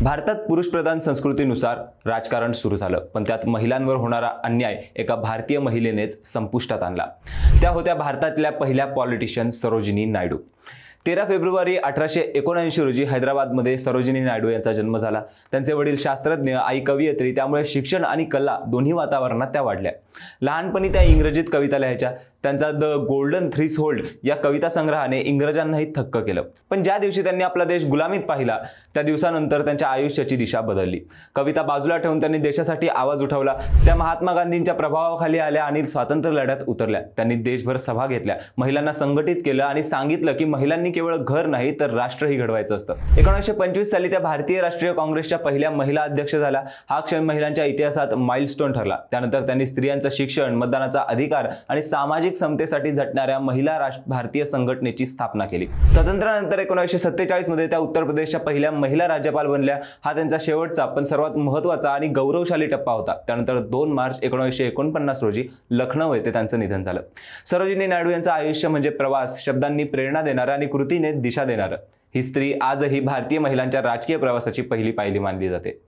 भारतात पुरुषप्रधान संस्कृतीनुसार राजकारण सुरू झालं, पण त्यात महिलांवर होणारा अन्याय एका भारतीय महिलेनेच संपुष्टात आणला। त्या होत्या भारतातल्या पहिल्या पॉलिटिशियन सरोजिनी नायडू। 13 फेब्रुवारी 1879 रोजी हैदराबादमध्ये सरोजिनी नायडू यांचा जन्म झाला। त्यांचे वडील शास्त्रज्ञ, आई कवयित्री, त्यामुळे शिक्षण आणि कला दोन्ही वातावरणात त्या वाढल्या। लहानपणी त्या इंग्रजीत कविता लिहायच्या। त्यांचा द गोल्डन थ्रेशोल्ड या कविता संग्रहाने इंग्रजांनाही थक्क केलं। पण ज्या दिवशी त्यांनी आपला देश गुलामीत पाहिला, त्या दिवसानंतर त्यांच्या आयुष्याची दिशा बदलली। कविता बाजूला ठेवून त्यांनी देशासाठी आवाज उठवला। त्या महात्मा गांधींच्या प्रभावाखाली आल्या आणि स्वातंत्र्य लढ्यात उतरल्या। त्यांनी देशभर सभा घेतल्या, महिलांना संघटित केलं आणि सांगितलं की महिलांनी केवळ घर नाही तर राष्ट्रही घडवायचं असतं। 1925 साली त्या भारतीय राष्ट्रीय काँग्रेसच्या पहिल्या महिला अध्यक्ष झाल्या। हा क्षण महिलांच्या इतिहासात माइलस्टोन ठरला। त्यानंतर त्यांनी स्त्रियांचं शिक्षण, मतदानाचा अधिकार आणि सामाजिक समतेसाठी झटणाऱ्या महिला भारतीय संघटनेची स्थापना केली। स्वातंत्र्यानंतर 1947 मध्ये त्या उत्तर प्रदेशच्या पहिल्या महिला राज्यपाल बनल्या। हा त्यांचा शेवटचा पण सर्वात महत्त्वाचा आणि गौरवशाली टप्पा होता। त्यानंतर 2 मार्च 1949 रोजी लखनौ येथे त्यांचं निधन झालं। सरोजिनी नायडू यांचं आयुष्य म्हणजे प्रवास, शब्दांनी प्रेरणा देणारा आणि कृतीने दिशा देणारं। ही स्त्री आजही भारतीय महिलांच्या राजकीय प्रवासाची पहिली पायरी मानली जाते।